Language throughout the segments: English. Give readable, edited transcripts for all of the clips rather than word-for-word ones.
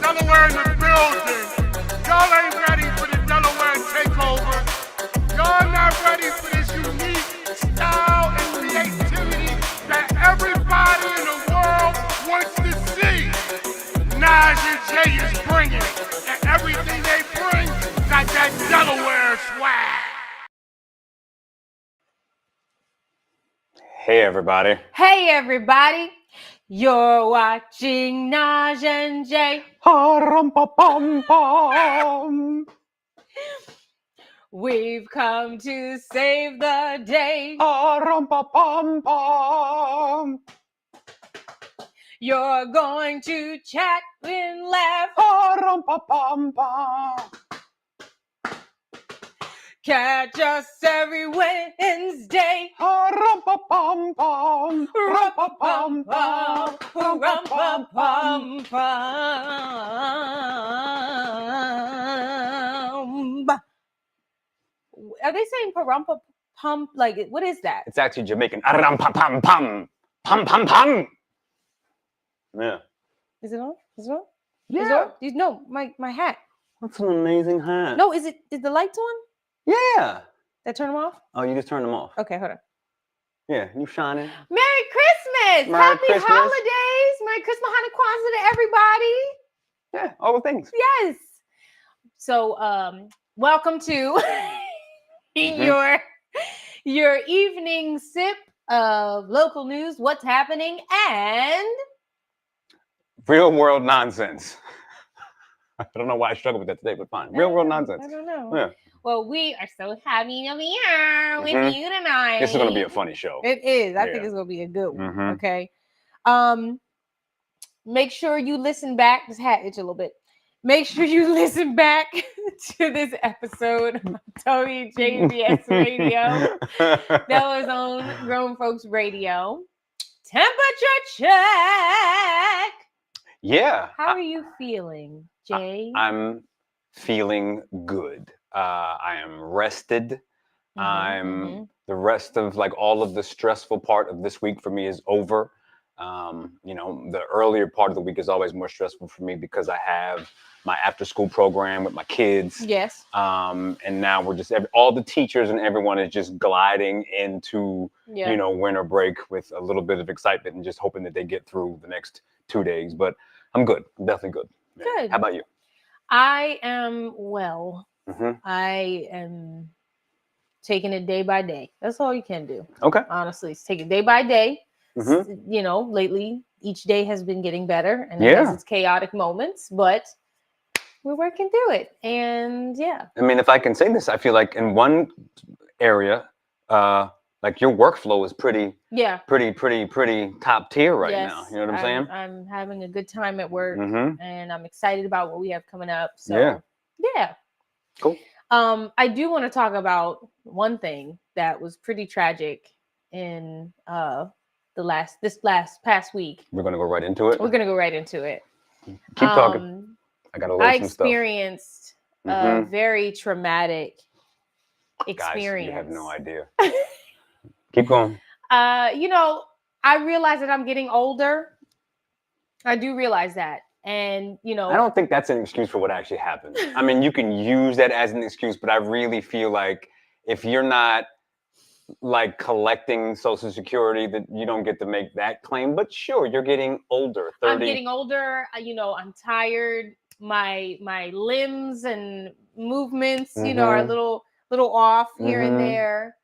Delaware in the building. Y'all ain't ready for the Delaware takeover. Y'all not ready for this unique style and creativity that everybody in the world wants to see. Nas and Jay is bringing it, and everything they bring got that Delaware swag. Hey everybody. Hey everybody. You're watching Naj and Jay. We've come to save the day. You're going to chat and laugh. Catch us every Wednesday. Are they saying parumpa pump? Like, what is that? It's actually Jamaican. Aram pam pam pam pam pam pam. Yeah. Is it on? Is it on? Yeah. Is it on? No, my hat. That's an amazing hat. No, is the lights on? Yeah. Did I turn them off? Oh, you just turned them off. Okay, hold on. Yeah, you shining. Merry Christmas! Merry Happy Christmas. holidays! Merry Christmas, Hanukkah, Kwanzaa to everybody. Yeah, all the things. Yes. So, welcome to your evening sip of local news, what's happening, and Real world nonsense. I don't know why I struggled with that today, but fine. Real world nonsense. I don't know. Yeah. Well, we are so happy to be here with you tonight. This is going to be a funny show. It is. I think it's going to be a good one. Okay. Make sure you listen back. This hat itch a little bit. Make sure you listen back to this episode of WJBS Radio. That was on Grown Folks Radio. Temperature check. Yeah. How are you feeling, Jay? I'm feeling good. I am rested. The rest of like all of the stressful part of this week for me is over. The earlier part of the week is always more stressful for me because I have my after school program with my kids. Yes. And now we're just all the teachers and everyone is just gliding into winter break with a little bit of excitement and just hoping that they get through the next 2 days. But I'm good. I'm definitely good. Yeah. Good. How about you? I am well. I am taking it day by day. That's all you can do. Okay. Honestly, it's taking day by day. Lately, each day has been getting better and it has its chaotic moments, but we're working through it. And yeah. I mean, if I can say this, I feel like in one area, like your workflow is pretty top tier right now. You know what I'm saying? I'm having a good time at work and I'm excited about what we have coming up. So yeah. Cool. I do want to talk about one thing that was pretty tragic in this past week. We're gonna go right into it. We're gonna go right into it. Keep talking. I gotta learn some stuff. I experienced a very traumatic experience. Guys, you have no idea. Keep going. I realize that I'm getting older. I do realize that. And, I don't think that's an excuse for what actually happened. I mean, you can use that as an excuse, but I really feel like if you're not like collecting Social Security, that you don't get to make that claim. But sure, you're getting older. 30. I'm getting older. I'm tired. My limbs and movements, are a little off here and there.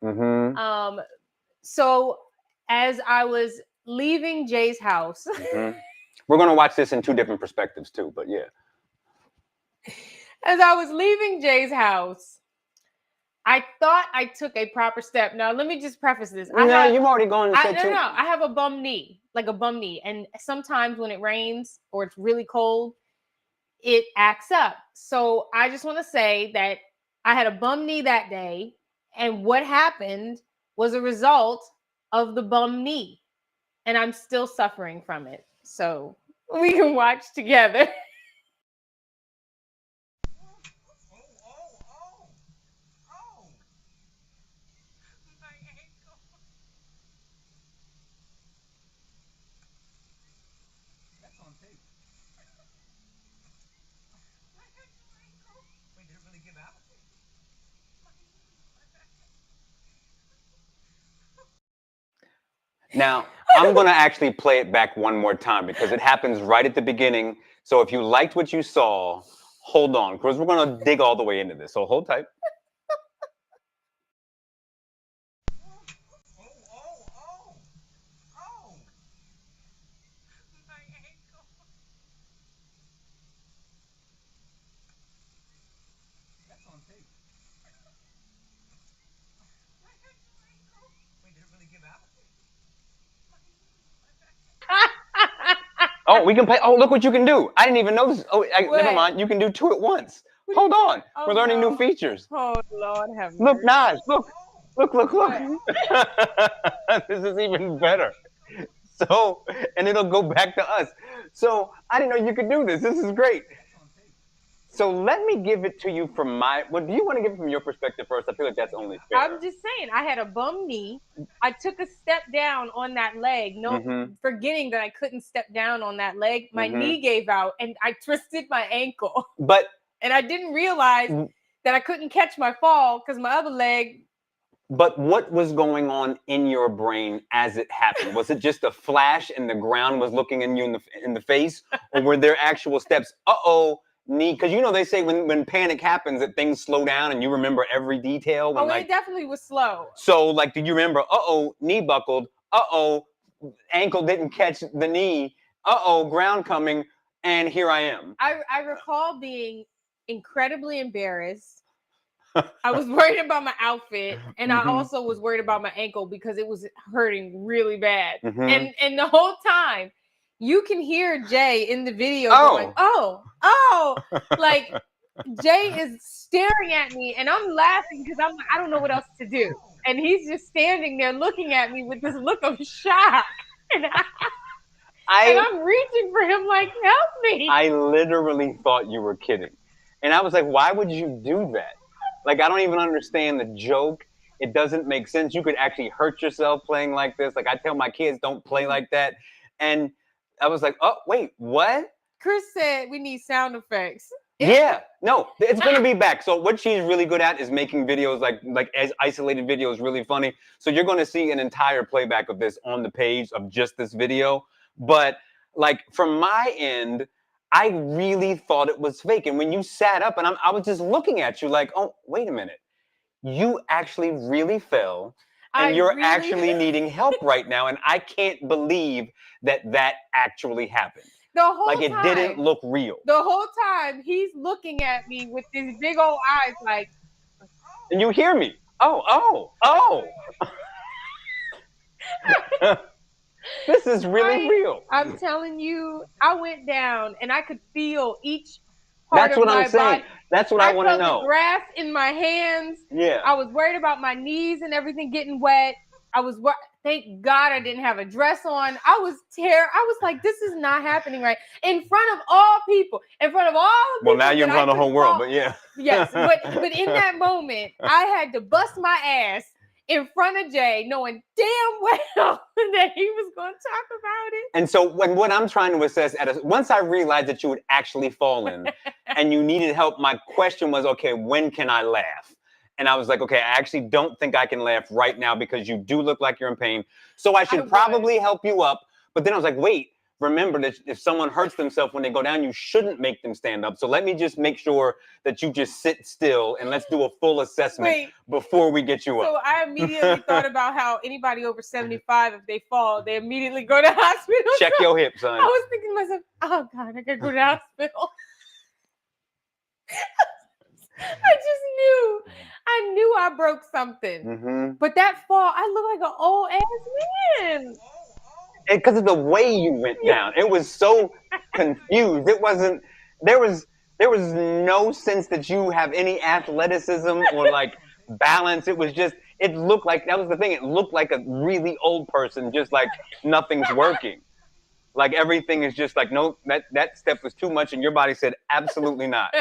So as I was leaving Jay's house, we're gonna watch this in two different perspectives too. But yeah, as I was leaving Jay's house, I thought I took a proper step. Now, let me just preface this. You've already gone and said No. I have a bum knee, and sometimes when it rains or it's really cold, it acts up. So I just want to say that I had a bum knee that day, and what happened was a result of the bum knee, and I'm still suffering from it. So we can watch together. Now, I'm going to actually play it back one more time because it happens right at the beginning. So if you liked what you saw, hold on, because we're going to dig all the way into this. So hold tight. Oh, we can play. Oh, look what you can do. I didn't even know this. Oh, never mind. You can do two at once. Hold on. Oh, We're learning no. new features. Oh, Lord have mercy. Look, Naj. Look. This is even better. So, and it'll go back to us. So, I didn't know you could do this. This is great. So let me give it to you from do you want to give it from your perspective first? I feel like that's only fair. I'm just saying, I had a bum knee. I took a step down on that leg, forgetting that I couldn't step down on that leg. My knee gave out and I twisted my ankle. And I didn't realize that I couldn't catch my fall because my other leg. But what was going on in your brain as it happened? Was it just a flash and the ground was looking in you in the face? Or were there actual steps? Knee, because they say when panic happens that things slow down and you remember every detail. It definitely was slow. So did you remember, knee buckled, ankle didn't catch the knee, ground coming, and here I am. I recall being incredibly embarrassed. I was worried about my outfit, and I also was worried about my ankle because it was hurting really bad. And the whole time, you can hear Jay in the video going, like Jay is staring at me, and I'm laughing because I'm like, I don't know what else to do. And he's just standing there looking at me with this look of shock. And I'm reaching for him like, help me. I literally thought you were kidding. And I was like, why would you do that? Like, I don't even understand the joke. It doesn't make sense. You could actually hurt yourself playing like this. Like, I tell my kids, don't play like that. And I was like, oh, wait, what? Chris said we need sound effects. Yeah, no, it's going to be back. So what she's really good at is making videos like as isolated videos really funny. So you're going to see an entire playback of this on the page of just this video. But like from my end, I really thought it was fake. And when you sat up and I was just looking at you like, oh, wait a minute. You actually really fell and you're actually needing help right now. And I can't believe that actually happened. The whole time. Like it didn't look real. The whole time he's looking at me with these big old eyes like. And you hear me. Oh. This is really real. I'm telling you, I went down and I could feel each part of my body. That's what I'm saying. That's what I want to know. I felt the grass in my hands. Yeah. I was worried about my knees and everything getting wet. Thank God I didn't have a dress on. I was like, this is not happening right. In front of all people. In front of all the people. Well, now you're in front of the whole world, but yeah. Yes, but in that moment, I had to bust my ass in front of Jay, knowing damn well that he was going to talk about it. And so what I'm trying to assess, once I realized that you had actually fallen and you needed help, my question was, okay, when can I laugh? And I was like, okay, I actually don't think I can laugh right now because you do look like you're in pain. So I should probably help you up. But then I was like, wait, remember that if someone hurts themselves when they go down, you shouldn't make them stand up. So let me just make sure that you just sit still and let's do a full assessment before we get you up. So I immediately thought about how anybody over 75, if they fall, they immediately go to hospital. Check your hips, son. I was thinking to myself, oh God, I gotta go to the hospital. I knew I broke something. But that fall, I look like an old ass man. Because of the way you went down. It was so confused. There was no sense that you have any athleticism or like balance. It was just, it looked like, that was the thing. It looked like a really old person, just like nothing's working. Like everything is just like, no, that step was too much. And your body said, absolutely not.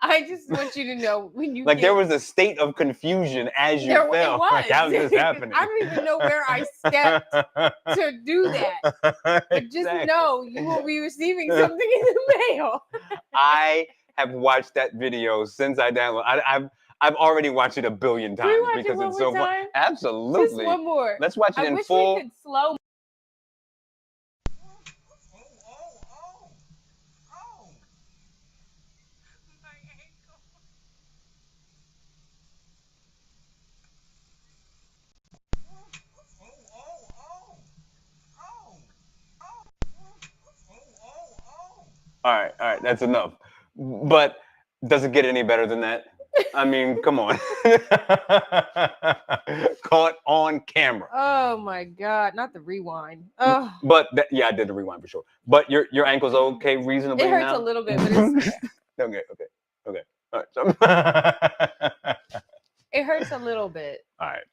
I just want you to know when you there was a state of confusion as you fell. It was. Like, how is this happening? I don't even know where I stepped to do that. But just know you will be receiving something in the mail. I have watched that video since I downloaded. I've already watched it a billion times Rewatch it because one it's more so fun. time? Absolutely. Just one more. Let's watch it I in wish full. we could slow. All right, that's enough. But does it get any better than that? I mean, come on. Caught on camera. Oh my God! Not the rewind. Oh, But yeah, I did the rewind for sure. But your ankle's okay reasonably it hurts now? a little bit, but it's okay. All right. it hurts a little bit. All right.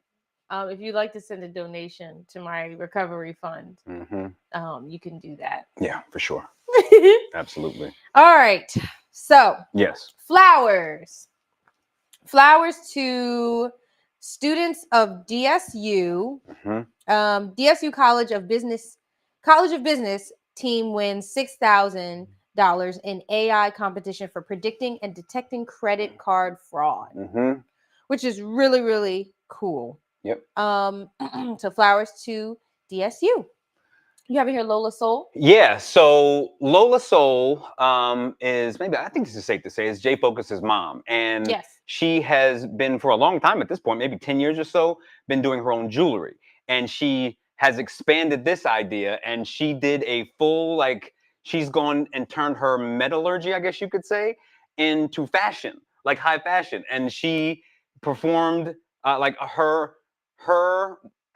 If you'd like to send a donation to my recovery fund, Mm-hmm. you can do that. Yeah, for sure. Absolutely. All right. So Yes. flowers. Flowers to students of DSU. DSU College of Business team wins $6,000 in AI competition for predicting and detecting credit card fraud, which is really, really cool. Yep. So flowers to DSU. You have here Lola Soul? Yeah, so Lola Soul is, maybe, I think this is safe to say, is Jay Focus's mom. And Yes. she has been, for a long time at this point, maybe 10 years or so, been doing her own jewelry. And she has expanded this idea, and she did a full, like, she's gone and turned her metallurgy, I guess you could say, into fashion, like high fashion. And she performed, like, her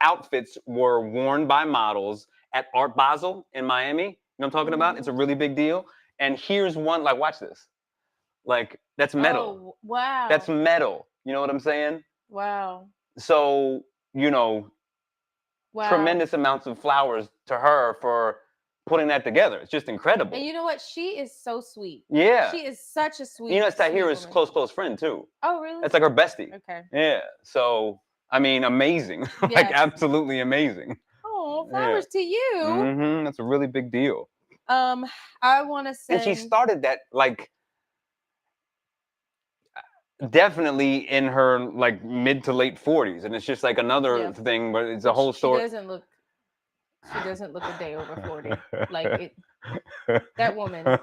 outfits were worn by models at Art Basel in Miami. You know what I'm talking about? It's a really big deal. And here's one, like, watch this. Like, that's metal. Oh, wow. That's metal. You know what I'm saying? Wow. So, you know, Wow. tremendous amounts of flowers to her for putting that together. It's just incredible. And you know what? She is so sweet. Yeah. She is such a sweet. You know, it's Tahira's woman. close friend, too. Oh, really? That's like her bestie. Okay. Yeah. So, I mean, amazing. Yes. Like, absolutely amazing. Oh, flowers to you. That's a really big deal. I want to say. And she started that, like, definitely in her, like, mid to late 40s. And it's just like another thing, but it's a whole story. She doesn't look a day over 40. Like, that woman.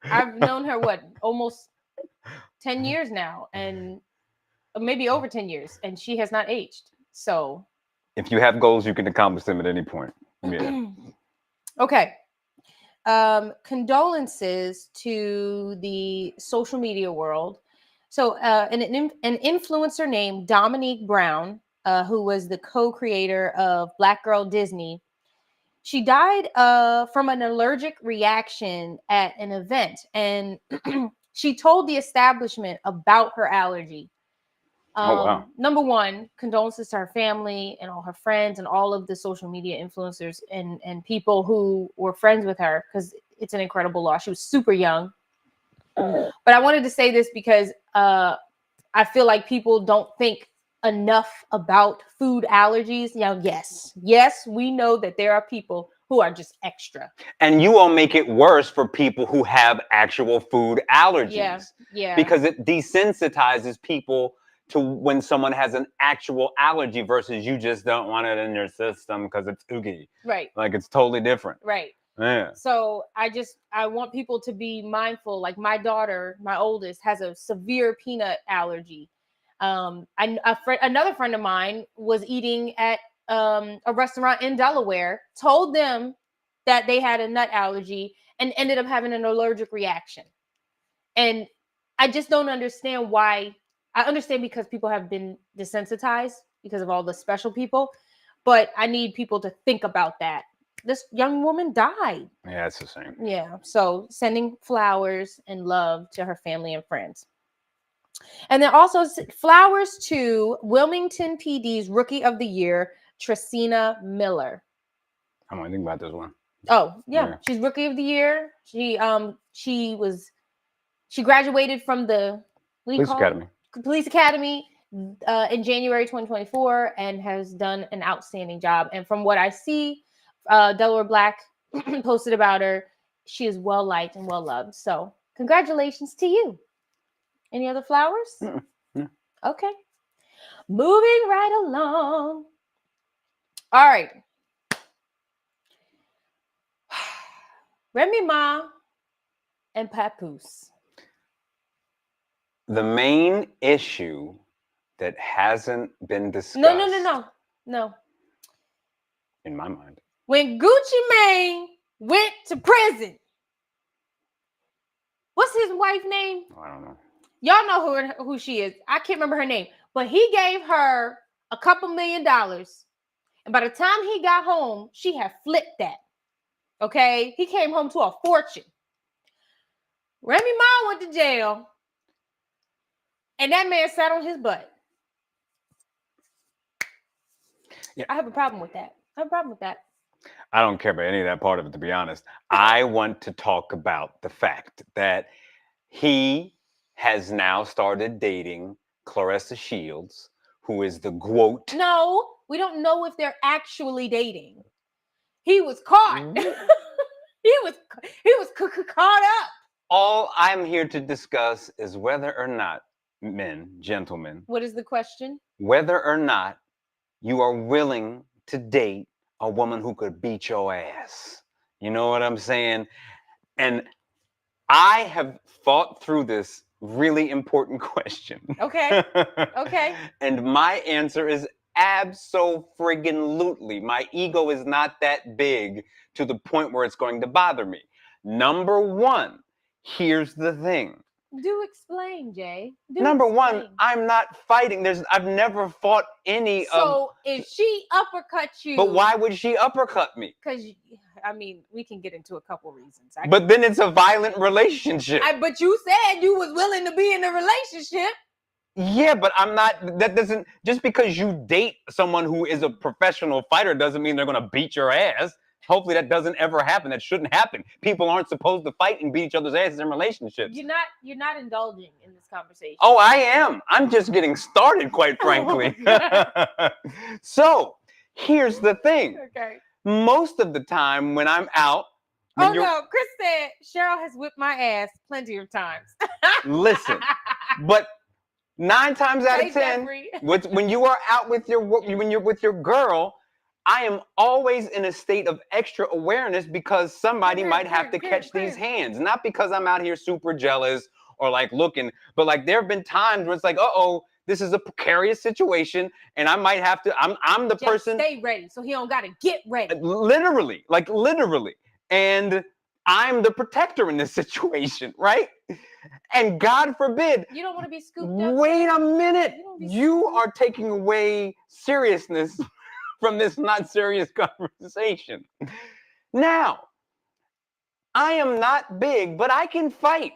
I've known her, almost 10 years now, and maybe over 10 years, and she has not aged. So if you have goals, you can accomplish them at any point. Yeah. Okay. Condolences to the social media world. So an influencer named Dominique Brown, who was the co-creator of Black Girl Disney, she died from an allergic reaction at an event, and she told the establishment about her allergy. Wow. Number one, condolences to her family and all her friends and all of the social media influencers and people who were friends with her, because it's an incredible loss. She was super young. But I wanted to say this because I feel like people don't think enough about food allergies. Now, yes, we know that there are people who are just extra. And you all make it worse for people who have actual food allergies. Yeah. Because it desensitizes people to when someone has an actual allergy versus you just don't want it in your system because it's oogie. Right. Like, it's totally different. Right. Yeah. So I want people to be mindful. Like, my daughter, my oldest, has a severe peanut allergy. Another friend of mine was eating at a restaurant in Delaware, told them that they had a nut allergy, and ended up having an allergic reaction. And I just don't understand why. I understand because people have been desensitized because of all the special people, but I need people to think about that. This young woman died. Yeah, it's the same. Yeah. So sending flowers and love to her family and friends. And then also flowers to Wilmington PD's Rookie of the Year, Tracina Miller. I'm gonna think about this one. Oh, yeah. She's Rookie of the Year. She graduated from the Police Academy in January 2024 and has done an outstanding job. And from what I see, Delaware Black posted about her. She is well liked and well loved. So congratulations to you. Any other flowers? Okay. Moving right along. All right. Remy Ma and Papoose. The main issue that hasn't been discussed. No. In my mind. When Gucci Mane went to prison, what's his wife's name? Oh, I don't know. Y'all know who she is. I can't remember her name. But he gave her a couple $1 million. And by the time he got home, she had flipped that. Okay? He came home to a fortune. Remy Ma went to jail. And that man sat on his butt. Yeah. I have a problem with that. I don't care about any of that part of it, to be honest. I want to talk about the fact that he has now started dating Clarissa Shields, who is the GWOAT. No, we don't know if they're actually dating. He was caught. he was caught up. All I'm here to discuss is whether or not, gentlemen. What is the question? Whether or not you are willing to date a woman who could beat your ass. You know what I'm saying? And I have thought through this really important question. Okay. And my answer is abso-friggin-lutely. My ego is not that big to the point where it's going to bother me. Number one, here's the thing. Do explain, Jay. Number one, I'm not fighting. I've never fought any of. So if she uppercuts you. But why would she uppercut me? Because, I mean, we can get into a couple reasons. But then it's a violent relationship. But you said you was willing to be in a relationship. Yeah, but I'm not. That doesn't. Just because you date someone who is a professional fighter doesn't mean they're going to beat your ass. Hopefully that doesn't ever happen. That shouldn't happen. People aren't supposed to fight and beat each other's asses in relationships. You're not indulging in this conversation. Oh, I am. I'm just getting started, quite frankly. So here's the thing. Okay. Most of the time when I'm out. No, Chris said Cheryl has whipped my ass plenty of times. Listen, but 9 times out of 10, when you are out with when you're with your girl, I am always in a state of extra awareness because somebody might have to catch these hands. Not because I'm out here super jealous or like looking, but like there have been times where it's like, this is a precarious situation, and I might have to. I'm the person. Stay ready, so he don't gotta get ready. Literally, and I'm the protector in this situation, right? And God forbid. You don't want to be scooped up. Wait a minute. You are taking away seriousness from this not serious conversation. Now, I am not big, but I can fight.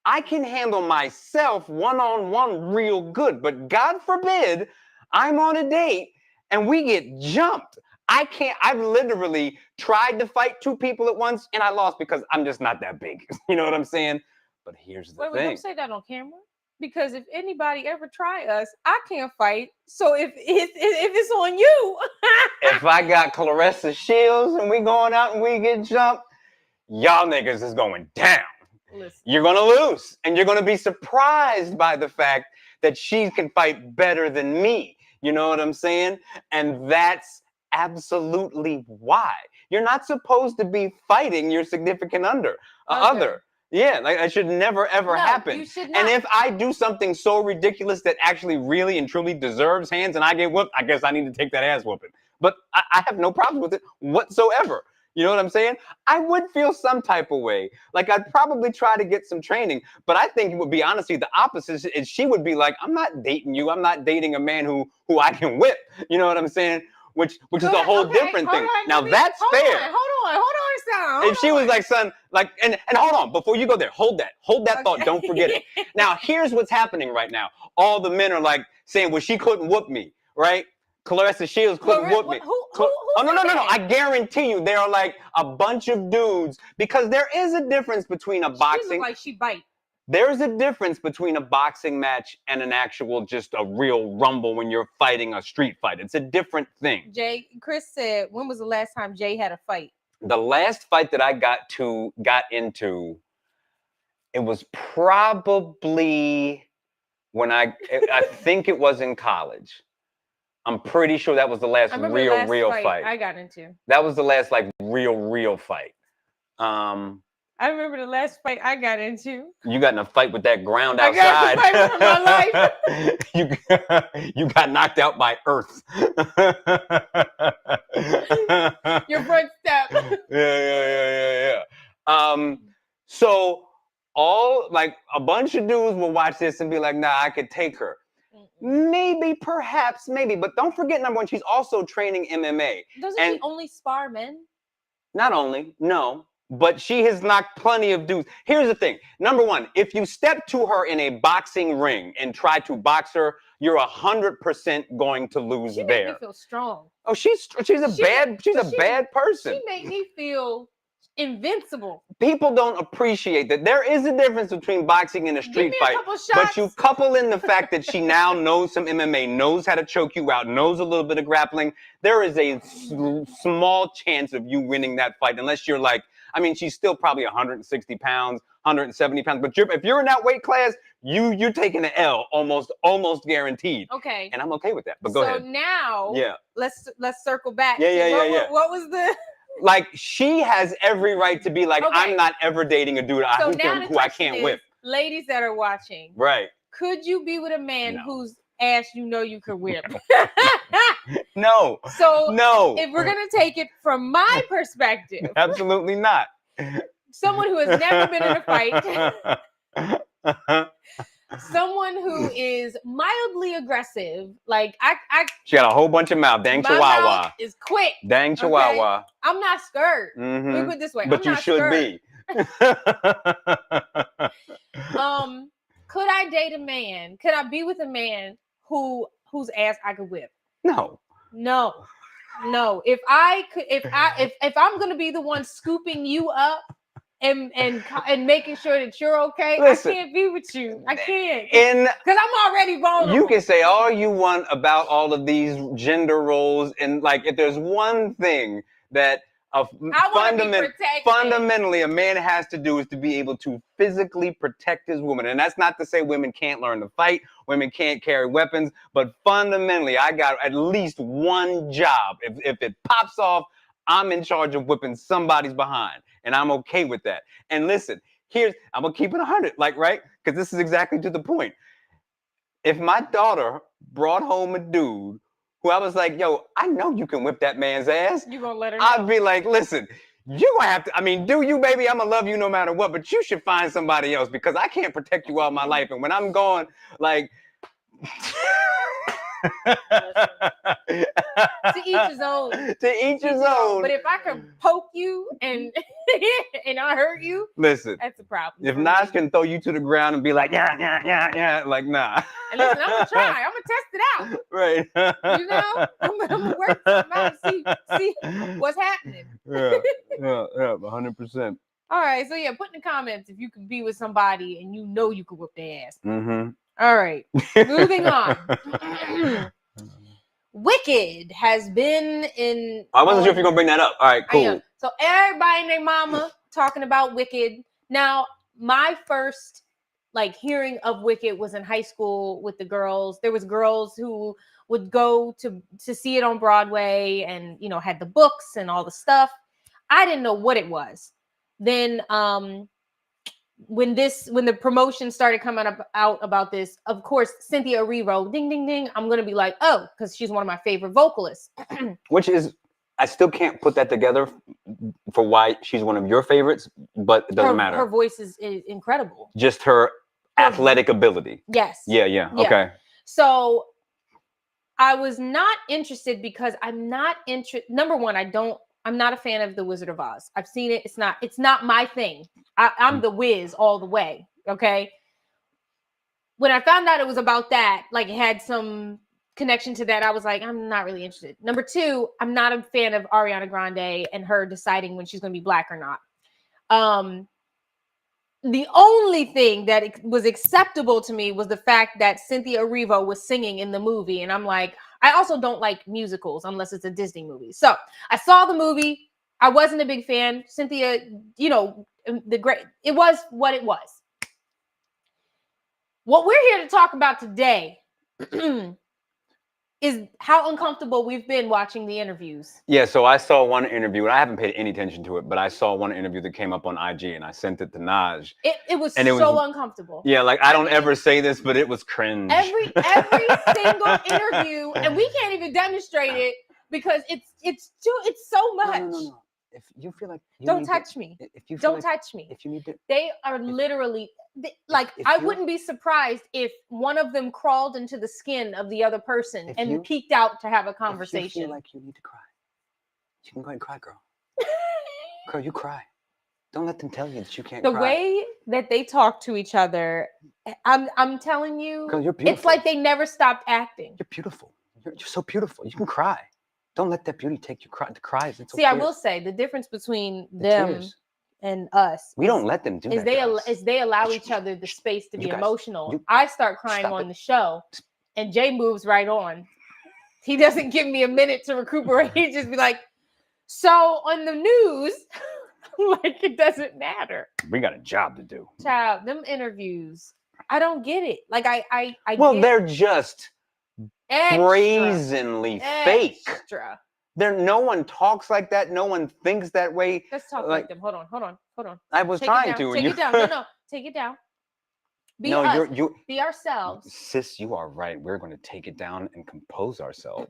I can handle myself one-on-one real good. But God forbid, I'm on a date and we get jumped. I've literally tried to fight 2 people at once and I lost because I'm just not that big. You know what I'm saying? But here's the thing. Don't say that on camera. Because if anybody ever try us, I can't fight. So if it's on you. If I got Clarissa Shields and we going out and we get jumped, y'all niggas is going down. Listen. You're going to lose. And you're going to be surprised by the fact that she can fight better than me. You know what I'm saying? And that's absolutely why. You're not supposed to be fighting your significant other. Yeah, like that should never, ever happen. You should not. And if I do something so ridiculous that actually really and truly deserves hands and I get whooped, I guess I need to take that ass whooping. But I have no problem with it whatsoever. You know what I'm saying? I would feel some type of way. Like I'd probably try to get some training, but I think it would be honestly the opposite. Is she would be like, I'm not dating you. I'm not dating a man who I can whip. You know what I'm saying? Which is a whole different thing. Now that's fair. Hold on, son. If she was like, son, like, and hold on, before you go there, hold that thought, don't forget it. Now, here's what's happening right now. All the men are like saying, well, she couldn't whoop me, right? Clarissa Shields couldn't whoop me. No. I guarantee you there are like a bunch of dudes, because there is a difference between a boxing. She look like she bite. There's a difference between a boxing match and an actual, just a real rumble when you're fighting a street fight. It's a different thing. Chris said, when was the last time Jay had a fight? The last fight that I got into, it was probably when I think it was in college. I'm pretty sure that was the last real fight I got into. That was the last like real fight. I remember the last fight I got into. You got in a fight with that ground outside. I got in a fight for my life. you got knocked out by Earth. Your front step. Yeah. So all like a bunch of dudes will watch this and be like, nah, I could take her. Maybe, perhaps, maybe. But don't forget, number one, she's also training MMA. Doesn't she only spar men? Not only, no. But she has knocked plenty of dudes. Here's the thing. Number one, if you step to her in a boxing ring and try to box her, you're 100% going to lose there. She made me feel strong. Oh, she's a bad person. She made me feel invincible. People don't appreciate that. There is a difference between boxing and a street fight. But you couple in the fact that she now knows some MMA, knows how to choke you out, knows a little bit of grappling. There is a small chance of you winning that fight unless you're like, I mean, she's still probably 160 pounds, 170 pounds. But if you're in that weight class, you're taking an L almost guaranteed. Okay. And I'm okay with that. But go ahead. So now, yeah, let's circle back. Yeah. What was the? Like, she has every right to be like, okay, I'm not ever dating a dude who I can't whip. Ladies that are watching, right? Could you be with a man whose ass you know you could whip? No. So no. If we're gonna take it from my perspective, absolutely not. Someone who has never been in a fight. Someone who is mildly aggressive, like I she got a whole bunch of mouth. Dang chihuahua. Mouth is quick. Dang chihuahua. Okay? I'm not scared. Let me put it this way. But you should be. Could I date a man? Could I be with a man whose ass I could whip? No. If I'm gonna be the one scooping you up and making sure that you're okay, listen, I can't be with you. I can't. Because I'm already vulnerable. You can say all you want about all of these gender roles, and like if there's one thing that fundamentally a man has to do is to be able to physically protect his woman. And that's not to say women can't learn to fight, women can't carry weapons, but fundamentally I got at least one job. If it pops off, I'm in charge of whipping somebody's behind, and I'm okay with that. And listen, I'm gonna keep it 100, like, right? Because this is exactly to the point. If my daughter brought home a dude who I was like, yo, I know you can whip that man's ass. You gonna let her know? I'd be like, listen, you gonna have to, I mean, do you, baby? I'm gonna love you no matter what, but you should find somebody else because I can't protect you all my life. And when I'm going, like, to each his own. To each his own. But if I can poke you and I hurt you, listen, that's a problem. If Nas can throw you to the ground and be like, yeah, like, nah. And listen, I'm gonna try. I'm gonna test it out. Right. You know, I'm gonna work something out and see what's happening. Yeah, 100%. All right, so yeah, put in the comments if you could be with somebody and you know you could whip their ass. Mm-hmm. All right, moving on. Wicked has been in. I wasn't sure if you're gonna bring that up. All right, cool. So everybody and their mama talking about Wicked. Now, my first hearing of Wicked was in high school with the girls. There was girls who would go to see it on Broadway and had the books and all the stuff. I didn't know what it was. Then when the promotion started coming out about this, of course, Cynthia Erivo, ding, ding, ding, I'm going to be like, oh, because she's one of my favorite vocalists. Which is, I still can't put that together for why she's one of your favorites, but it doesn't matter. Her voice is incredible. Just her athletic ability. Yes. Yeah. Okay. So I was not interested because I'm not interested. Number one, I'm not a fan of The Wizard of Oz. I've seen it. It's not my thing. I'm the Wiz all the way. Okay. When I found out it was about that, it had some connection to that, I was like, I'm not really interested. Number two, I'm not a fan of Ariana Grande and her deciding when she's going to be black or not. The only thing that was acceptable to me was the fact that Cynthia Erivo was singing in the movie. And I'm like, I also don't like musicals unless it's a Disney movie. So I saw the movie. I wasn't a big fan. Cynthia, it was what it was. What we're here to talk about today is how uncomfortable we've been watching the interviews. Yeah, so I saw one interview, and I haven't paid any attention to it, but I saw one interview that came up on IG, and I sent it to Naj. It was And it so was- uncomfortable. Yeah, like I don't ever say this, but it was cringe. Every single interview, and we can't even demonstrate it because it's so much. No. If you feel like you Don't need touch to, me. If you feel Don't like, touch me. if you need to, They are literally like if I you're- wouldn't be surprised if one of them crawled into the skin of the other person If and you- peeked out to have a if you conversation. feel like you need to cry, you can go ahead and cry, girl. Girl, you cry. Don't let them tell you that you can't The cry. way that they talk to each other, I'm telling you, Girl, you're it's beautiful. like they never stopped acting. You're beautiful. You're so beautiful. You can cry. Don't let that beauty take you cry. The cries. It's See, okay. I will say the difference between The them tears. and us We is, don't let them do is that. they to us. is they allow But each other the space to be you guys- emotional. you- I start crying stop on it. the show, and Jay moves right on. He doesn't give me a minute to recuperate. He just be like, so on the news, like it doesn't matter. We got a job to do. Child, them interviews, I don't get it. Like I Well, get they're just extra, brazenly fake. extra. No one talks like that. No one thinks that way. Let's talk Like- like them. Hold on. I was Take it trying down. to. and Take you- it down. No, take it down. Be No, us. you Be ourselves. sis, you are right. We're going to take it down and compose ourselves.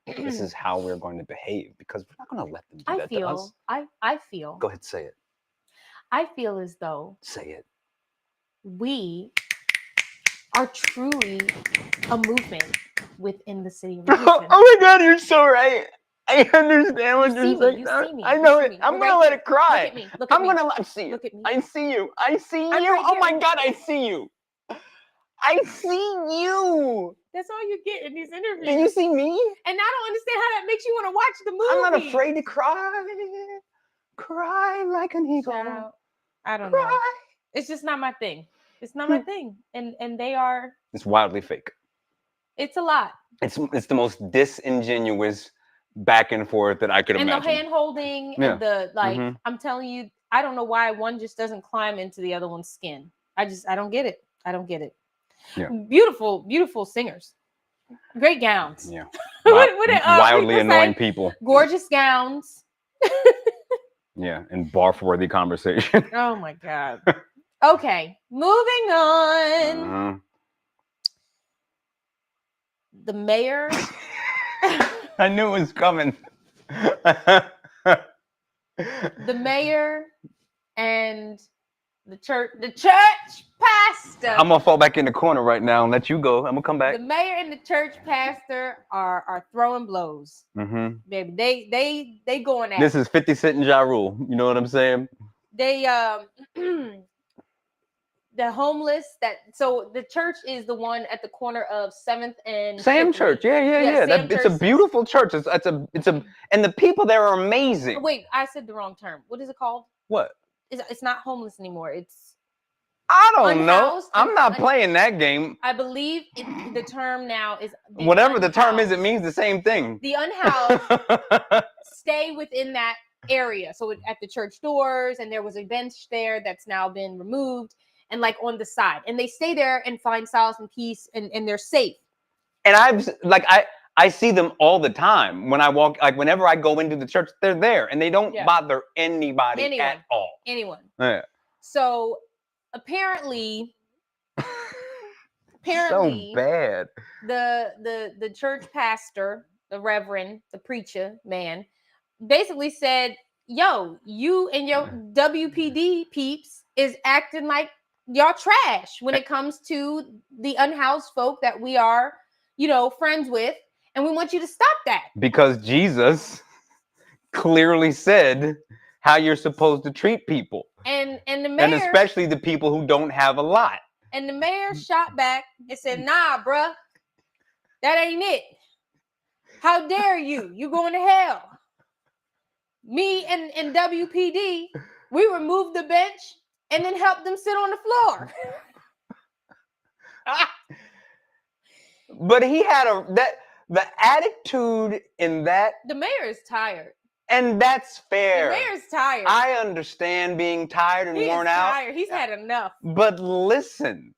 This is how we're going to behave because we're not going to let them do I that to us. feel. I feel. Go ahead, say it. I feel as though Say it. we are truly a movement within the city of Oh Houston. my God, you're so right. I understand what You you're see me, saying. you see me, I you know see it. me. I'm We're gonna right let here. it cry. Look at me. Look at I'm me. gonna I see you. Look at me. I see you. I see I'm you. right Oh my here. God, I see you. I see you. That's all you get in these interviews. Do you see me? And I don't understand how that makes you want to watch the movie. I'm not afraid to cry. Cry like an eagle. Child, I don't know. Cry. It's just not my thing. It's not my thing. And they are. It's wildly fake. It's a lot. It's the most disingenuous back and forth that I could And imagine. the hand holding Yeah. and the like. Mhm. I'm telling you, I don't know why one just doesn't climb into the other one's skin. I don't get it. I don't get it. Yeah. Beautiful singers. Great gowns. Yeah. What did, Wildly Rika say? annoying people. Gorgeous gowns. Yeah, and barf-worthy conversation. Oh my God. Okay, moving on. Uh-huh. The mayor. I knew it was coming. The mayor and the church pastor. I'm gonna fall back in the corner right now and let you go. I'm gonna come back. The mayor and the church pastor are throwing blows. Mm-hmm. Baby, they going at This it. is 50 Cent and Ja Rule. You know what I'm saying? They the homeless so the church is the one at the corner of 7th and Sam Tiffany. Church. Yeah. Sam It's a Church. beautiful church. It's a and the people there are amazing. Wait, I said the wrong term. What is it called? What? It's not homeless anymore. It's I don't know. Unhoused, I'm not un- playing that game. I believe the term now is Whatever the term is, it unhoused. means the same thing. The unhoused stay within that area. So at the church doors, and there was a bench there that's now been removed, and like on the side, and they stay there and find solace and peace, and they're safe. And I see them all the time when I walk. Like whenever I go into the church, they're there, and they don't Yeah. bother anybody Anyone. at all. Anyone. Yeah. So apparently, So bad. the church pastor, the reverend, the preacher man, basically said, "Yo, you and your WPD peeps is acting like y'all trash when it comes to the unhoused folk that we are, friends with, and we want you to stop that." Because Jesus clearly said how you're supposed to treat people, And the and mayor especially the people who don't have a lot. and the mayor shot back and said, "Nah, bruh, that ain't it. How dare you? You going to hell." Me and WPD, we removed the bench and then helped them sit on the floor. But he had the attitude in that, The mayor is tired. and that's The fair. mayor's tired. I understand being tired and He is worn out. tired. He's had enough. But listen,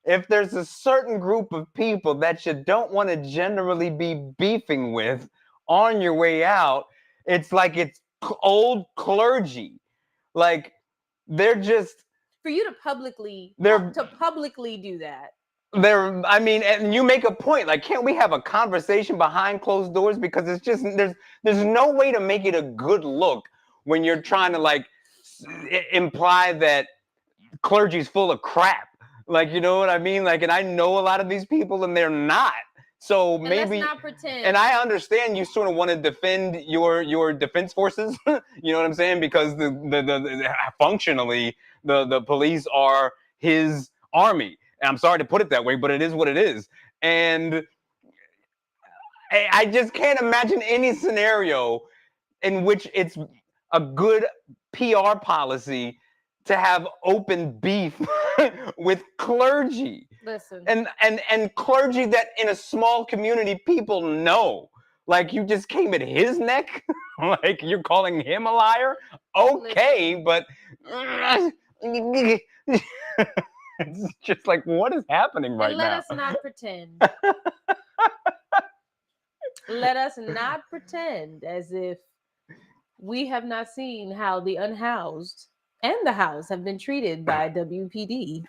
if there's a certain group of people that you don't want to generally be beefing with on your way out, it's like it's old clergy. Like they're just For you to publicly They're- do that. I mean, and you make a point. Like, can't we have a conversation behind closed doors? Because it's just there's no way to make it a good look when you're trying to like imply that clergy's full of crap. Like, you know what I mean? Like, and I know a lot of these people, and they're not. So And maybe, let's not pretend. and I understand you sort of want to defend your defense forces. You know what I'm saying? Because the functionally the police are his army. And I'm sorry to put it that way, but it is what it is. And I just can't imagine any scenario in which it's a good PR policy to have open beef with clergy. Listen. And clergy that in a small community people know. Like you just came at his neck? Like you're calling him a liar? Okay, but it's just like, what is happening right and let now? us not pretend. Let us not pretend as if we have not seen how the unhoused and the housed have been treated by WPD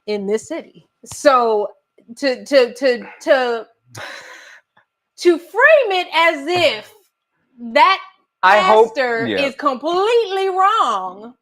in this city. So to frame it as if that pastor is completely wrong.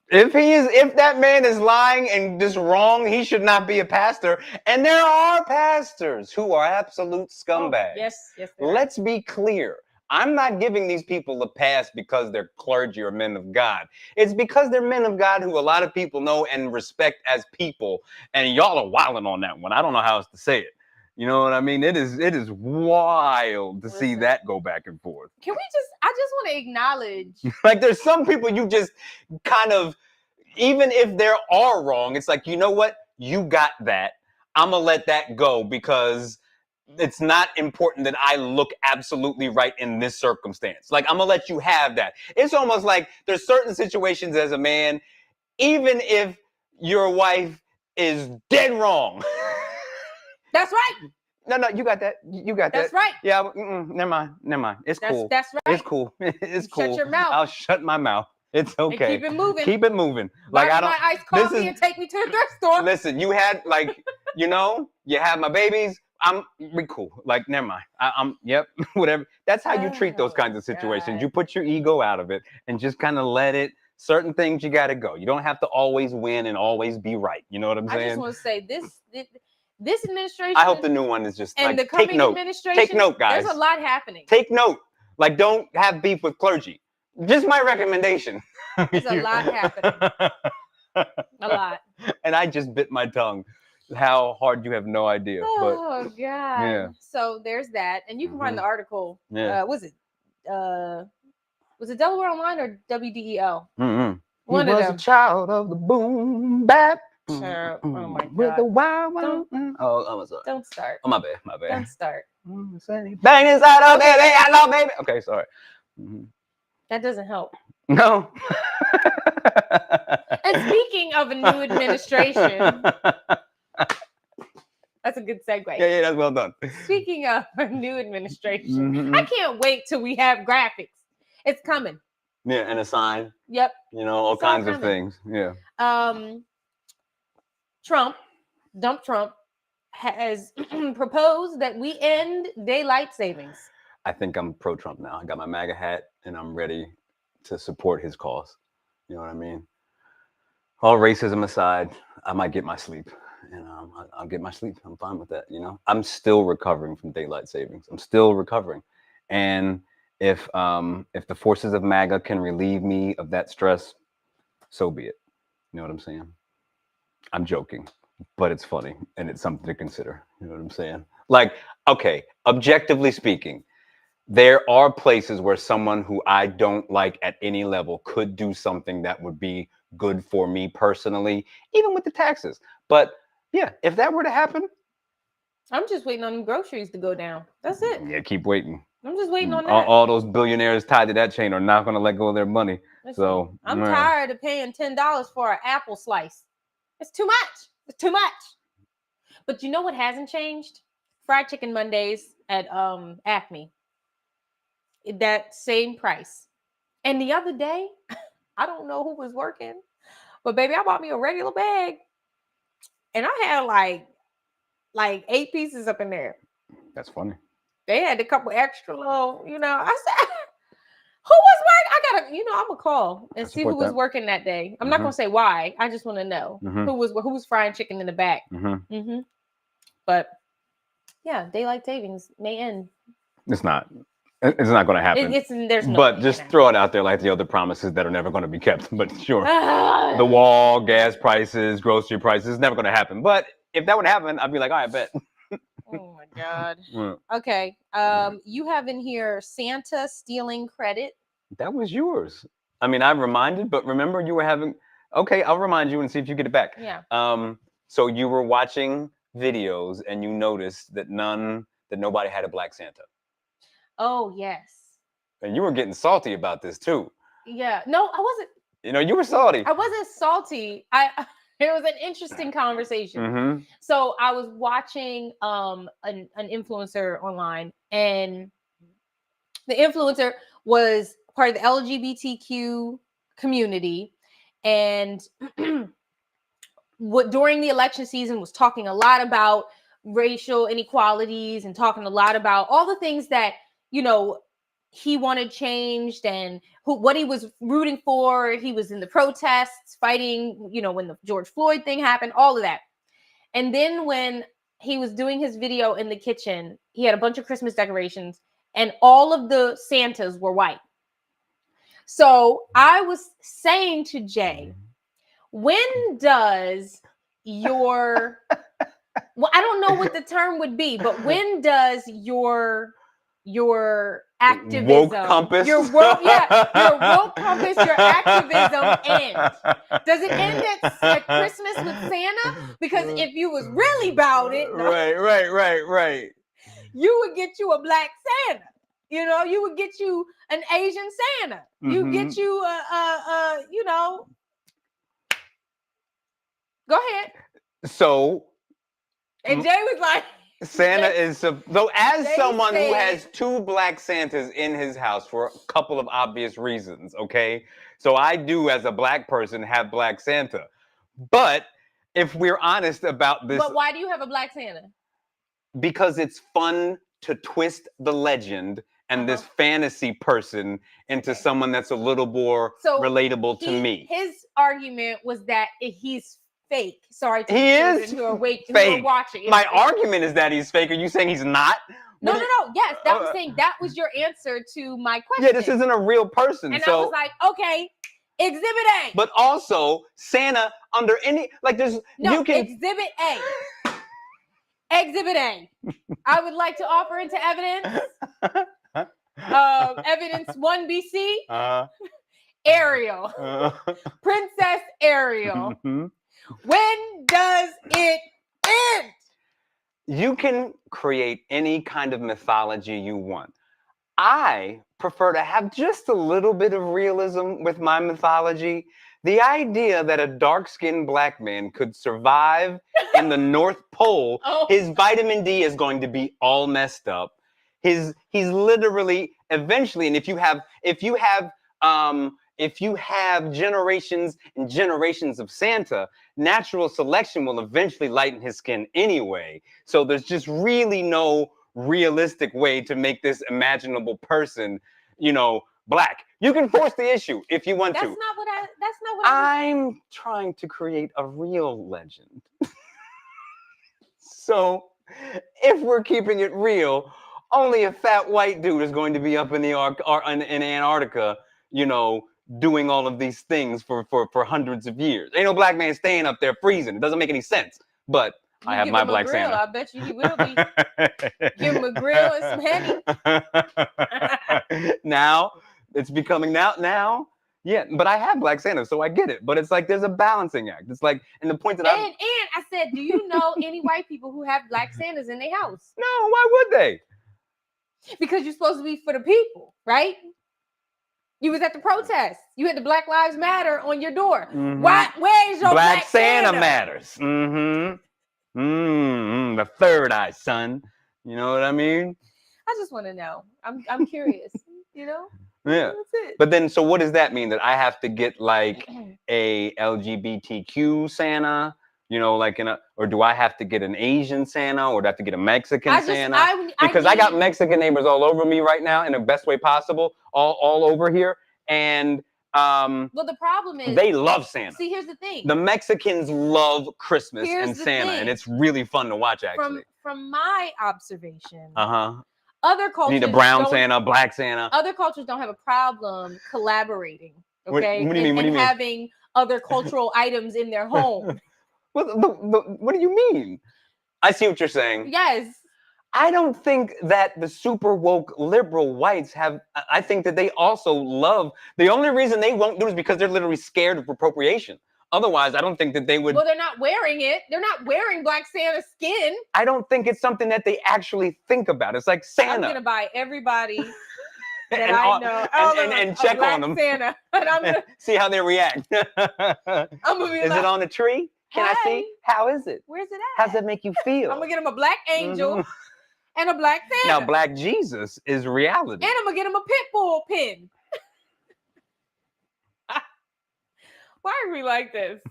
If that man is lying and just wrong, he should not be a pastor. And there are pastors who are absolute scumbags. Oh, yes. Let's be clear. I'm not giving these people a pass because they're clergy or men of God. It's because they're men of God who a lot of people know and respect as people. And y'all are wilding on that one. I don't know how else to say it. You know what I mean? It is wild to see that go back and forth. I just want to acknowledge. Like there's some people you just kind of, even if they are wrong, it's like, you know what? You got that. I'm going to let that go because it's not important that I look absolutely right in this circumstance. Like, I'm going to let you have that. It's almost like there's certain situations as a man, even if your wife is dead wrong. That's right. No, you got that. You got that. That's right. Yeah, never mind. It's cool. That's right. It's cool. It's cool. Shut your mouth. I'll shut my mouth. It's okay. And keep it moving. Keep it moving. Like I don't. My iced coffee and take me to the thrift store. Listen, you had you have my babies. We cool. Like, never mind. I'm yep, whatever. That's how you treat those kinds of situations. God. You put your ego out of it and just kind of let it. Certain things you got to go. You don't have to always win and always be right. You know what I'm saying? I just want to say this administration. I hope the new one is just and like, the coming take note. Administration. Take note, guys. There's a lot happening. Take note. Like, don't have beef with clergy. Just my recommendation. There's a lot happening. A lot. And I just bit my tongue. How hard you have no idea. Oh, God. Yeah. So there's that. And you can find the article. Yeah. Was it Delaware Online or WDEL? Mm-hmm. One he of was them. A child of the boom bap. Oh my God. With the wild. I'm sorry. Don't start. Oh, my bad. Don't start. Bang inside of baby. I love baby. Okay, sorry. Mm-hmm. That doesn't help. No. And speaking of a new administration, that's a good segue. Yeah, that's well done. Speaking of a new administration, I can't wait till we have graphics. It's coming. Yeah, and a sign. Yep. All kinds of things. Yeah. Trump has proposed that we end daylight savings. I think I'm pro-Trump now. I got my MAGA hat and I'm ready to support his cause. You know what I mean? All racism aside, I might get my sleep. I'll get my sleep. I'm fine with that. I'm still recovering from daylight savings. I'm still recovering. And if the forces of MAGA can relieve me of that stress, so be it. You know what I'm saying? I'm joking, but it's funny and it's something to consider. You know what I'm saying? Like, okay, objectively speaking, there are places where someone who I don't like at any level could do something that would be good for me personally, even with the taxes. But yeah, if that were to happen, I'm just waiting on them groceries to go down. That's it. Yeah, keep waiting. I'm just waiting on that. All those billionaires tied to that chain are not going to let go of their money. Listen, so I'm tired of paying $10 for an apple slice. It's too much. It's too much. But you know what hasn't changed? Fried chicken Mondays at Acme. That same price. And the other day, I don't know who was working, but baby, I bought me a regular bag, and I had like 8 pieces up in there. That's funny. They had a couple extra little, I said, who was working? I gotta, I'm gonna call and see who was working that day. I'm not gonna say why. I just want to know who was frying chicken in the back. But yeah, daylight savings may end. It's not. It's not going to happen. There's no. But just throw it out there like the other promises that are never going to be kept. But sure, the wall, gas prices, grocery prices, it's never going to happen. But if that would happen, I'd be like, all right, bet. Oh my God. Okay. You have in here Santa stealing credit. That was yours. I mean, I'm reminded, but remember you were having. Okay, I'll remind you and see if you get it back. Yeah. So you were watching videos and you noticed that nobody had a black Santa. Oh yes. And you were getting salty about this too. Yeah. No, I wasn't. You were salty. I wasn't salty. It was an interesting conversation. So I was watching an influencer online, and the influencer was part of the LGBTQ community, and during the election season was talking a lot about racial inequalities and talking a lot about all the things that he wanted changed and what he was rooting for. He was in the protests fighting, when the George Floyd thing happened, all of that. And then when he was doing his video in the kitchen, he had a bunch of Christmas decorations and all of the Santas were white. So I was saying to Jay, when does your well, I don't know what the term would be, but when does your activism, woke compass, your woke compass, your activism end? Does it end at Christmas with Santa? Because if you was really about it, right, you would get you a black Santa. You would get you an Asian Santa. You get you Go ahead. So. And Jay was like, Santa is so as someone who has 2 black Santas in his house for a couple of obvious reasons, okay? So I do, as a black person, have black Santa. But if we're honest about this. But why do you have a black Santa? Because it's fun to twist the legend and this fantasy person into someone that's a little more relatable to me. His argument was that he's fake. Sorry to he is who are fake. Who are watching. My argument is that he's fake. Are you saying he's not? No. Yes, that was saying that was your answer to my question. Yeah, this isn't a real person. And so I was like, okay, Exhibit A. But also Santa under any Exhibit A. Exhibit A. I would like to offer into evidence. Evidence 1 BC. Ariel. Princess Ariel. When does it end? You can create any kind of mythology you want. I prefer to have just a little bit of realism with my mythology. The idea that a dark-skinned black man could survive in the North Pole, his vitamin D is going to be all messed up. He's literally eventually, and if you have generations and generations of Santa, natural selection will eventually lighten his skin anyway. So there's just really no realistic way to make this imaginable person, black. You can force the issue if you want to. That's not what I'm trying to create a real legend. So if we're keeping it real, only a fat white dude is going to be up in the in Antarctica, doing all of these things for hundreds of years. Ain't no black man staying up there freezing. It doesn't make any sense. But I have my black Santa. I bet you he will be. Give him a grill and some Henny. Now it's becoming now. Yeah, but I have black Santa, so I get it. But it's like there's a balancing act. It's like, and the point that and I said, do you know any white people who have black Santas in their house? No, why would they? Because you're supposed to be for the people, right? You was at the protest. You had the Black Lives Matter on your door. Why? Where is your Black Santa? Matters. from the third eye, son. You know what I mean? I just want to know. I'm curious. You know? Yeah. That's it. But then, so what does that mean? That I have to get like a LGBTQ Santa? You know, like or do I have to get an Asian Santa, or do I have to get a Mexican Santa? Because I got Mexican neighbors all over me right now in the best way possible, all over here. And well, the problem is they love Santa. See, here's the thing. The Mexicans love Christmas and Santa, thing. and it's really fun to watch, actually. From my observation, other cultures, you need a brown Santa, black Santa. Other cultures don't have a problem collaborating, okay? What do you mean? And having other cultural items in their home. What do you mean? I see what you're saying. Yes. I don't think that the super woke liberal whites have. I think that they also love. The only reason they won't do it is because they're literally scared of appropriation. Otherwise, I don't think that they would. Well, they're not wearing it. They're not wearing Black Santa skin. I don't think it's something that they actually think about. It's like Santa. I'm gonna buy everybody that and I know and check on them. Santa, and I'm gonna see how they react. I'm gonna be is it on a tree? Can I see? How is it? Where's it at? How does it make you feel? I'm gonna get him a black angel and a black Santa. Now, Black Jesus is reality. And I'm gonna get him a pit bull pin. Why are we like this?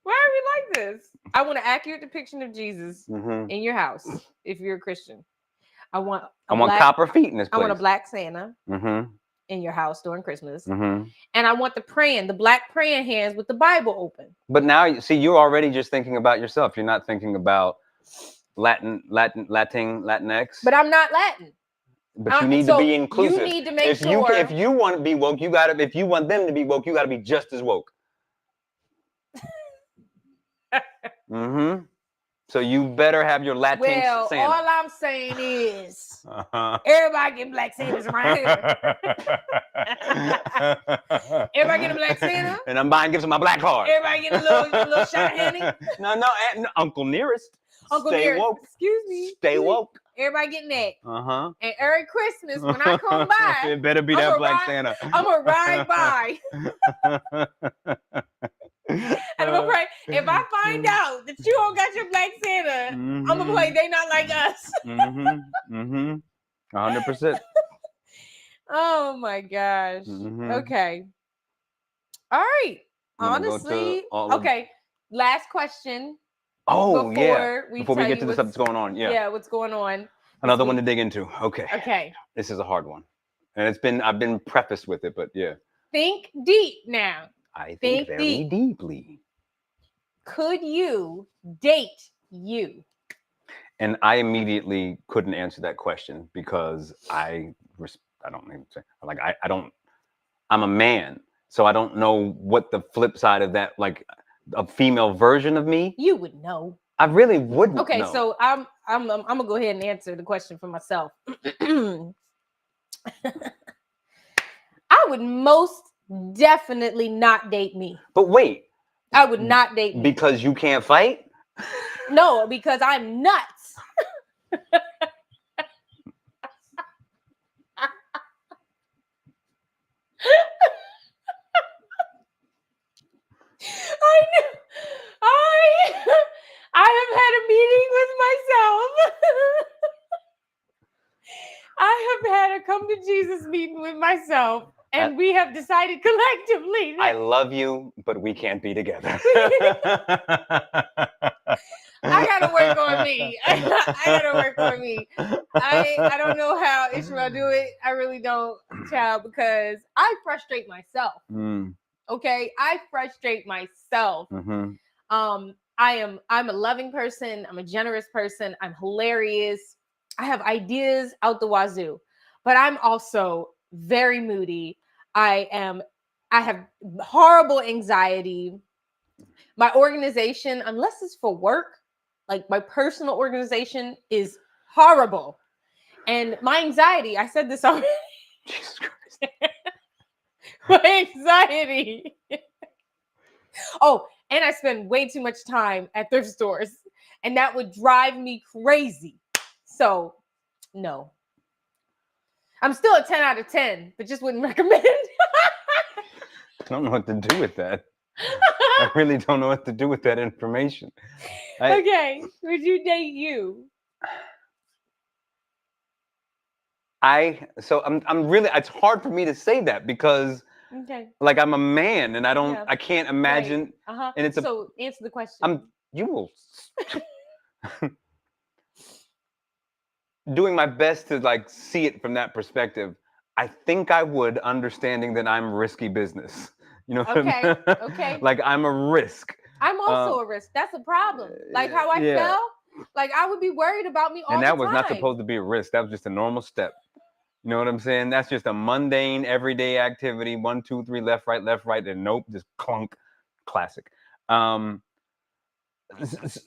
Why are we like this? I want an accurate depiction of Jesus in your house if you're a Christian. I want copper feet in this place. I want a black Santa in your house during Christmas. And I want the black praying hands with the Bible open. But now, see, you're already just thinking about yourself. You're not thinking about Latinx. But I'm not Latin. But you need to be inclusive. You need to make sure. If you want to be woke, you gotta. If you want them to be woke, you gotta be just as woke. So you better have your Latinx Santa. All I'm saying is everybody get black Santas around here. Everybody get a black Santa. And I'm buying gifts with my black card. Everybody get a little shot of Henny. No, Uncle Nearest. Uncle Stay Nearest. woke. Excuse me. Stay woke. Everybody getting that. And every Christmas when I come by, it better be that black Santa. I'm gonna ride by. And I'm gonna pray. If I find out that you don't got your black Santa, I'm gonna play They Not Like Us. 100%. Oh my gosh. Okay. All right. Honestly, okay. Last question. Oh, before we get to the stuff that's going on. Yeah. Yeah, what's going on? Another one to dig into. Okay. Okay. This is a hard one. And I've been prefaced with it, but yeah. Think deep now. I think very deeply. Could you date you? And I immediately couldn't answer that question because I don't even say, like, I don't, I'm a man. So I don't know what the flip side of that, like a female version of me. You would know. I really wouldn't. Okay, know. so I'm gonna go ahead and answer the question for myself. I would most definitely not date me. But wait. I would not date me. Because you can't fight? No, because I'm nuts. I have had a meeting with myself. I have had a come to Jesus meeting with myself, and we have decided collectively. I love you, but we can't be together. I gotta work on me. I gotta work on me. I don't know how Ishmael do it. I really don't, child, because I frustrate myself. Okay, I frustrate myself. I'm a loving person. I'm a generous person. I'm hilarious. I have ideas out the wazoo, but I'm also very moody. I have horrible anxiety. My organization, unless it's for work, like my personal organization, is horrible. And my anxiety, I said this already. Jesus Christ. My anxiety. Oh, and I spend way too much time at thrift stores, and that would drive me crazy. So, no. I'm still a 10 out of 10, but just wouldn't recommend. I don't know what to do with that. I really don't know what to do with that information. Okay, would you date you? So I'm really, it's hard for me to say that because Okay. like I'm a man and Yeah. I can't imagine. Uh-huh. And it's So answer the question. you will doing my best to like see it from that perspective. I think I would, understanding that I'm risky business. You know what Okay, I mean? okay. Like I'm a risk. I'm also a risk. That's a problem. Like how I Yeah. felt, like I would be worried about me all And the that time. was not supposed to be a risk. That was just a normal step. You know what I'm saying? That's just a mundane, everyday activity. 1, 2, 3, left, right, and nope, just clunk. Classic.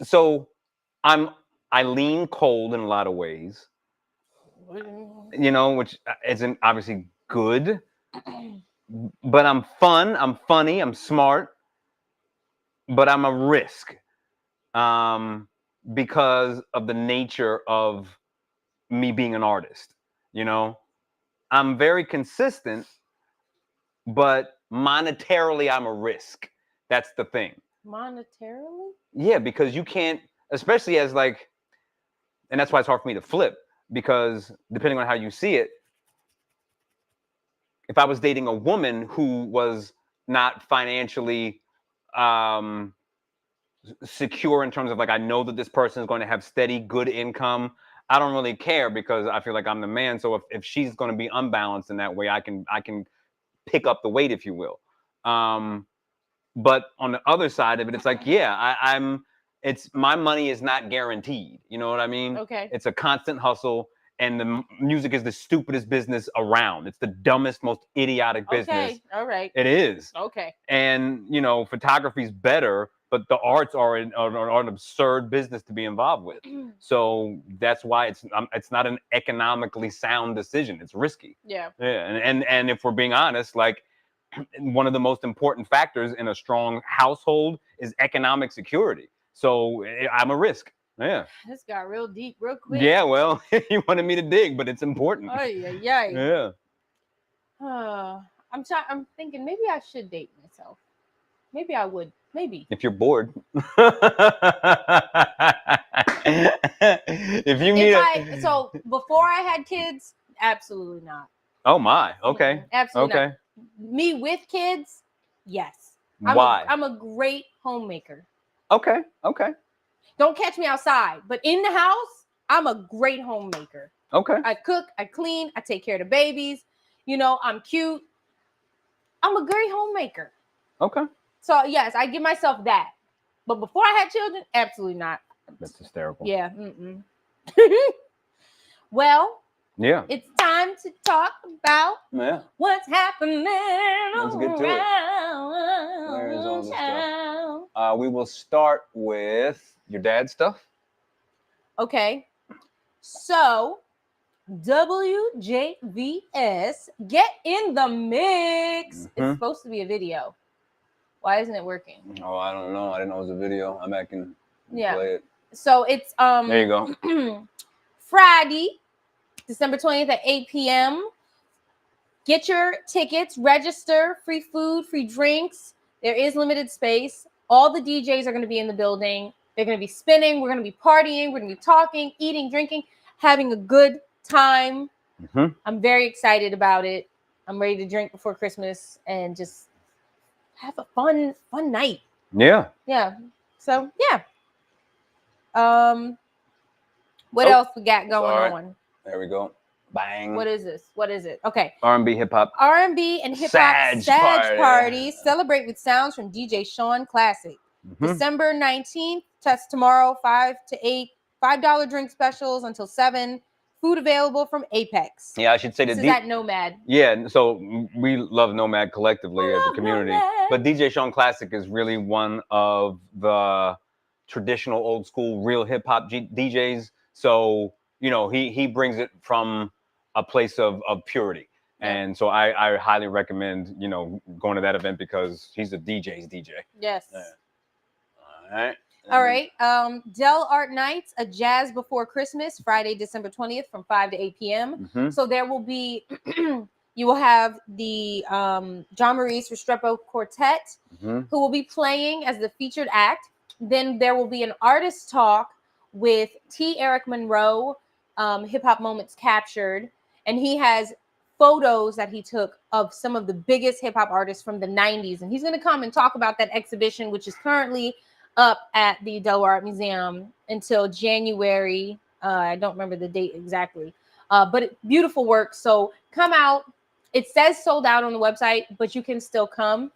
So I lean cold in a lot of ways. You know, which isn't obviously good. But I'm fun. I'm funny. I'm smart. But I'm a risk because of the nature of me being an artist. You know, I'm very consistent, but monetarily I'm a risk. That's the thing. Monetarily? Yeah, because you can't, especially as like, and that's why it's hard for me to flip, because depending on how you see it, if I was dating a woman who was not financially secure in terms of like, I know that this person is going to have steady good income, I don't really care because I feel like I'm the man. So if she's going to be unbalanced in that way, I can pick up the weight, if you will. But on the other side of it, it's like, yeah, it's my money is not guaranteed. You know what I mean? Okay. It's a constant hustle, and the music is the stupidest business around. It's the dumbest, most idiotic business. Okay. All right. It is. Okay. And you know, photography's better, but the arts are an absurd business to be involved with. So that's why it's not an economically sound decision. It's risky. Yeah. Yeah, and if we're being honest, like, one of the most important factors in a strong household is economic security. So I'm a risk. Yeah. This got real deep real quick. Yeah, well, you wanted me to dig, but it's important. Oh yeah. Yeah. I'm thinking maybe I should date myself. Maybe I would. Maybe. If you're bored. If you need So before I had kids, absolutely not. Oh my. Okay. Absolutely okay. not. Me with kids, yes. Why? I'm a great homemaker. Okay. Okay. Don't catch me outside, but in the house, I'm a great homemaker. Okay. I cook, I clean, I take care of the babies. You know, I'm cute. I'm a great homemaker. Okay. So yes, I give myself that. But before I had children, absolutely not. That's hysterical. Yeah. Well, yeah, it's time to talk about what's happening. Let's get to it. Where is all this stuff? We will start with your dad's stuff. Okay. So, WJVS, get in the mix. It's supposed to be a video. Why isn't it working? Oh, I don't know. I didn't know it was a video. I'm back and play it. So it's there you go. Friday, December 20th at 8 p.m. Get your tickets, register, free food, free drinks. There is limited space. All the DJs are going to be in the building. They're going to be spinning. We're going to be partying. We're going to be talking, eating, drinking, having a good time. I'm very excited about it. I'm ready to drink before Christmas and just have a fun night. Yeah. So, yeah. What else we got going on? There we go. Bang. What is this? What is it? Okay. R&B, hip hop. R&B and hip hop Sag Party. Celebrate with sounds from DJ Sean Classic. December 19th. That's tomorrow, 5 to 8. $5 drink specials until 7. Food available from Apex. Yeah, I should say this is at Nomad. Yeah, so we love Nomad collectively as a community. Nomad. But DJ Sean Classic is really one of the traditional old school real hip hop DJs. So, you know, he brings it from a place of purity. And so I highly recommend, you know, going to that event because he's a DJ's DJ. Yes. Yeah. All right. All right. Dell Art Nights, a jazz before Christmas, Friday, December 20th from 5 to 8 p.m. So there will be You will have the John Maurice Restrepo Quartet, Mhm. who will be playing as the featured act. Then there will be an artist talk with T. Eric Monroe, Hip Hop Moments Captured, and he has photos that he took of some of the biggest hip hop artists from the 90s. And he's going to come and talk about that exhibition, which is currently up at the Delaware Art Museum until January. I don't remember the date exactly, but beautiful work. So come out. It says sold out on the website, but you can still come.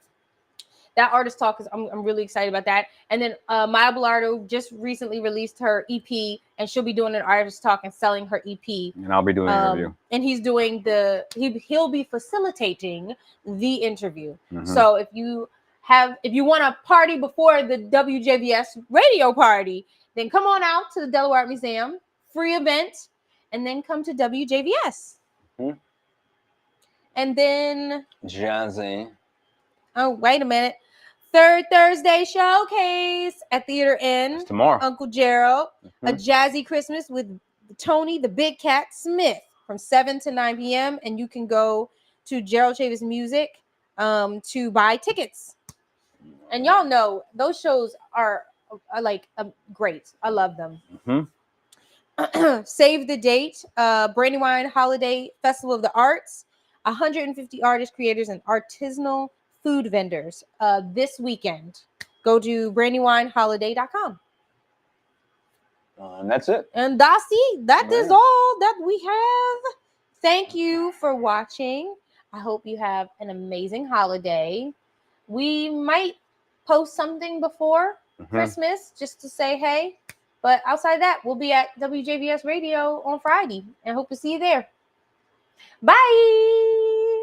That artist talk is I'm really excited about that. And then Maya Bilardo just recently released her EP, and she'll be doing an artist talk and selling her EP. And I'll be doing an interview. And he's doing he'll be facilitating the interview. Mhm. So if you want to party before the WJVS radio party, then come on out to the Delaware Art Museum, free event, and then come to WJVS. Mhm. And then Jazzy. oh, wait a minute. Third Thursday showcase at Theater Inn. It's tomorrow. Uncle Gerald. A Mhm. jazzy Christmas with Tony the Big Cat Smith from 7 to 9 p.m. And you can go to Gerald Chavis Music to buy tickets. And y'all know those shows are like great. I love them. Mhm. Save the date. Brandywine Holiday Festival of the Arts. 150 artists, creators, and artisanal food vendors this weekend. Go to brandywineholiday.com. And that's it. And that is Yeah. all that we have. Thank you for watching. I hope you have an amazing holiday. We might post something before Christmas just to say hey. But outside that, we'll be at WJVS Radio on Friday and hope to see you there. Bye.